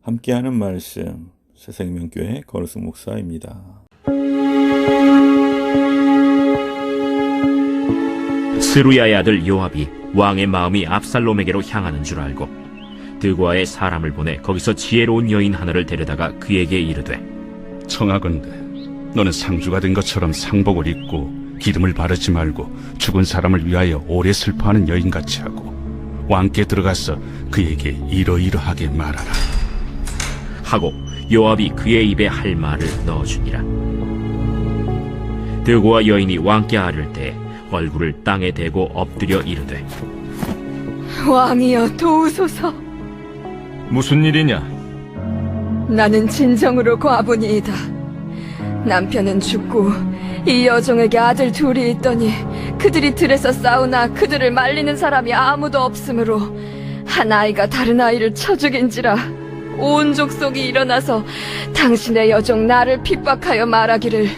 함께하는 말씀 새생명교회 거르승 목사입니다. 스루야의 아들 요압이 왕의 마음이 압살롬에게로 향하는 줄 알고 드고아에 사람을 보내 거기서 지혜로운 여인 하나를 데려다가 그에게 이르되, 청하건대 너는 상주가 된 것처럼 상복을 입고 기름을 바르지 말고 죽은 사람을 위하여 오래 슬퍼하는 여인같이 하고 왕께 들어가서 그에게 이러이러하게 말하라 하고 요압이 그의 입에 할 말을 넣어주니라. 드고아 여인이 왕께 아를 때 얼굴을 땅에 대고 엎드려 이르되, 왕이여 도우소서. 무슨 일이냐? 나는 진정으로 과부니이다. 남편은 죽고 이 여종에게 아들 둘이 있더니 그들이 들에서 싸우나 그들을 말리는 사람이 아무도 없으므로 한 아이가 다른 아이를 쳐 죽인지라 온 족속이 일어나서 당신의 여종 나를 핍박하여 말하기를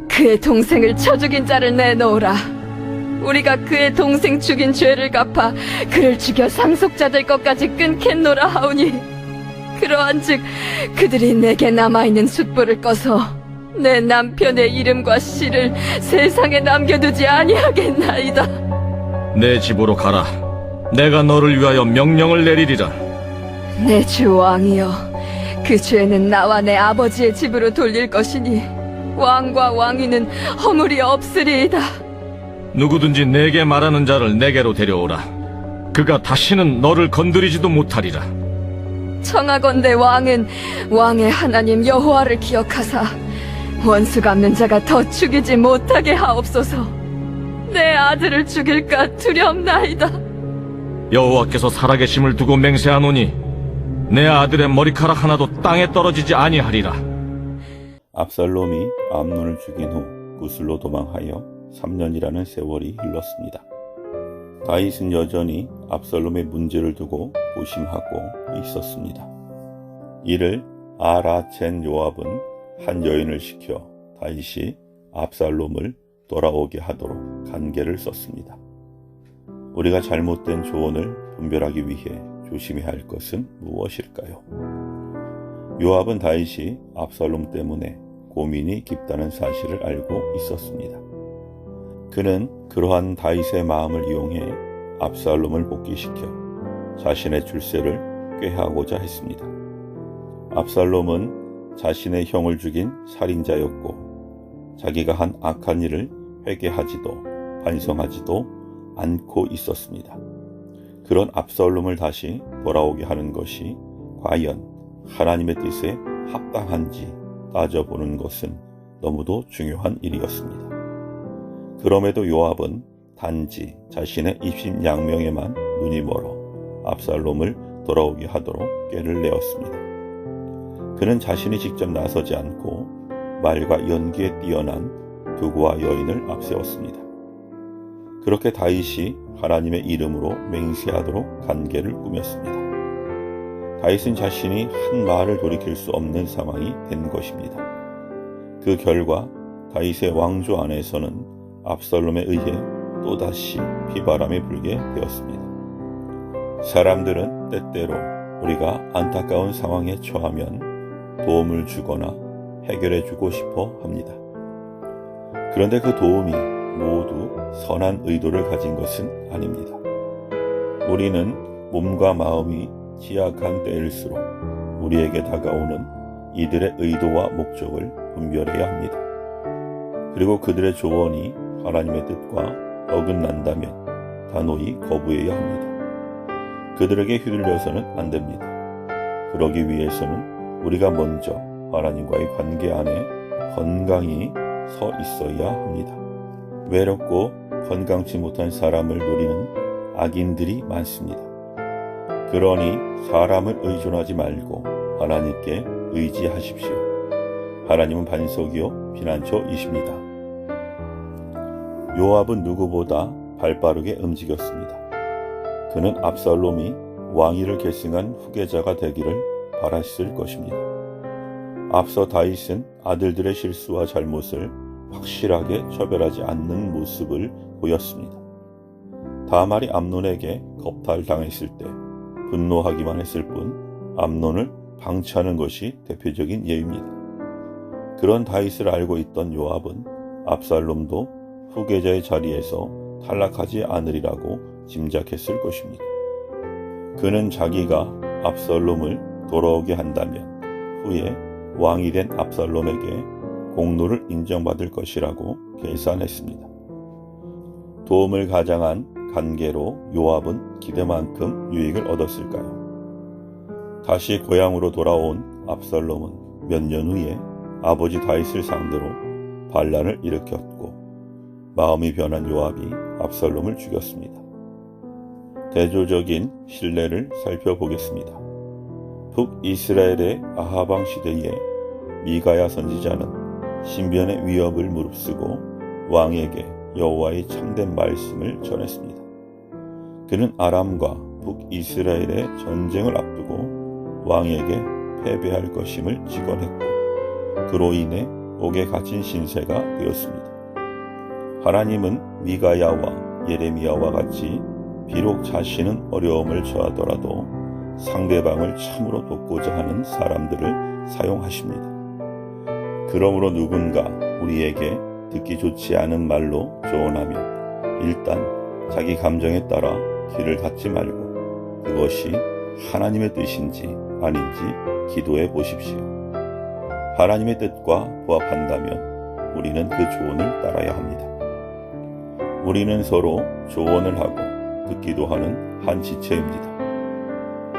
그의 동생을 쳐 죽인 자를 내놓으라. 우리가 그의 동생 죽인 죄를 갚아 그를 죽여 상속자들 것까지 끊겠노라 하오니, 그러한즉 그들이 내게 남아있는 숫불을 꺼서 내 남편의 이름과 씨를 세상에 남겨두지 아니하겠나이다. 내 집으로 가라. 내가 너를 위하여 명령을 내리리라. 내 주 왕이여, 그 죄는 나와 내 아버지의 집으로 돌릴 것이니 왕과 왕위는 허물이 없으리이다. 누구든지 내게 말하는 자를 내게로 데려오라. 그가 다시는 너를 건드리지도 못하리라. 청하건대 왕은 왕의 하나님 여호와를 기억하사 원수 갚는 자가 더 죽이지 못하게 하옵소서. 내 아들을 죽일까 두렵나이다. 여호와께서 살아계심을 두고 맹세하노니 내 아들의 머리카락 하나도 땅에 떨어지지 아니하리라. 압살롬이 암논을 죽인 후 구슬로 도망하여 3년이라는 세월이 흘렀습니다. 다윗은 여전히 압살롬의 문제를 두고 고심하고 있었습니다. 이를 알아챈 요압은 한 여인을 시켜 다윗이 압살롬을 돌아오게 하도록 간계를 썼습니다. 우리가 잘못된 조언을 분별하기 위해 조심해야 할 것은 무엇일까요? 요압은 다윗이 압살롬 때문에 고민이 깊다는 사실을 알고 있었습니다. 그는 그러한 다윗의 마음을 이용해 압살롬을 복귀시켜 자신의 출세를 꾀하고자 했습니다. 압살롬은 자신의 형을 죽인 살인자였고 자기가 한 악한 일을 회개하지도 반성하지도 않고 있었습니다. 그런 압살롬을 다시 돌아오게 하는 것이 과연 하나님의 뜻에 합당한지 따져보는 것은 너무도 중요한 일이었습니다. 그럼에도 요압은 단지 자신의 입신양명에만 눈이 멀어 압살롬을 돌아오게 하도록 꾀를 내었습니다. 그는 자신이 직접 나서지 않고 말과 연기에 뛰어난 드고아 여인을 앞세웠습니다. 그렇게 다윗이 하나님의 이름으로 맹세하도록 간계를 꾸몄습니다. 다윗은 자신이 한 말을 돌이킬 수 없는 상황이 된 것입니다. 그 결과 다윗의 왕조 안에서는 압살롬에 의해 또다시 비바람이 불게 되었습니다. 사람들은 때때로 우리가 안타까운 상황에 처하면 도움을 주거나 해결해주고 싶어 합니다. 그런데 그 도움이 모두 선한 의도를 가진 것은 아닙니다. 우리는 몸과 마음이 취약한 때일수록 우리에게 다가오는 이들의 의도와 목적을 분별해야 합니다. 그리고 그들의 조언이 하나님의 뜻과 어긋난다면 단호히 거부해야 합니다. 그들에게 휘둘려서는 안 됩니다. 그러기 위해서는 우리가 먼저 하나님과의 관계 안에 건강히 서 있어야 합니다. 외롭고 건강치 못한 사람을 노리는 악인들이 많습니다. 그러니 사람을 의존하지 말고 하나님께 의지하십시오. 하나님은 반석이요 피난처이십니다. 요압은 누구보다 발빠르게 움직였습니다. 그는 압살롬이 왕위를 계승한 후계자가 되기를 바랐을 것입니다. 앞서 다윗은 아들들의 실수와 잘못을 확실하게 처벌하지 않는 모습을 보였습니다. 다말이 암논에게 겁탈당했을 때 분노하기만 했을 뿐 암논을 방치하는 것이 대표적인 예입니다. 그런 다윗을 알고 있던 요압은 압살롬도 후계자의 자리에서 탈락하지 않으리라고 짐작했을 것입니다. 그는 자기가 압살롬을 돌아오게 한다면 후에 왕이 된 압살롬에게 공로를 인정받을 것이라고 계산했습니다. 도움을 가장한 관계로 요압은 기대만큼 유익을 얻었을까요? 다시 고향으로 돌아온 압살롬은 몇 년 후에 아버지 다윗을 상대로 반란을 일으켰고 마음이 변한 요압이 압살롬을 죽였습니다. 대조적인 신뢰를 살펴보겠습니다. 북이스라엘의 아하방 시대에 미가야 선지자는 신변의 위협을 무릅쓰고 왕에게 여호와의 참된 말씀을 전했습니다. 그는 아람과 북이스라엘의 전쟁을 앞두고 왕에게 패배할 것임을 직언했고 그로 인해 옥에 갇힌 신세가 되었습니다. 하나님은 미가야와 예레미야와 같이 비록 자신은 어려움을 처하더라도 상대방을 참으로 돕고자 하는 사람들을 사용하십니다. 그러므로 누군가 우리에게 듣기 좋지 않은 말로 조언하면 일단 자기 감정에 따라 귀를 닫지 말고 그것이 하나님의 뜻인지 아닌지 기도해 보십시오. 하나님의 뜻과 부합한다면 우리는 그 조언을 따라야 합니다. 우리는 서로 조언을 하고 듣기도 하는 한 지체입니다.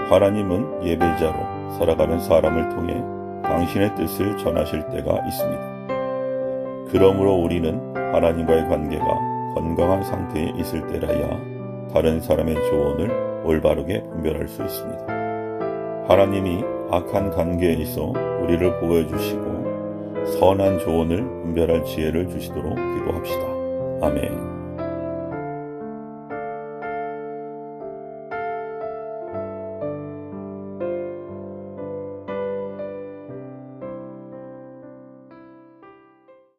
하나님은 예배자로 살아가는 사람을 통해 당신의 뜻을 전하실 때가 있습니다. 그러므로 우리는 하나님과의 관계가 건강한 상태에 있을 때라야 다른 사람의 조언을 올바르게 분별할 수 있습니다. 하나님이 악한 관계에 있어 우리를 보호해 주시고 선한 조언을 분별할 지혜를 주시도록 기도합시다. 아멘.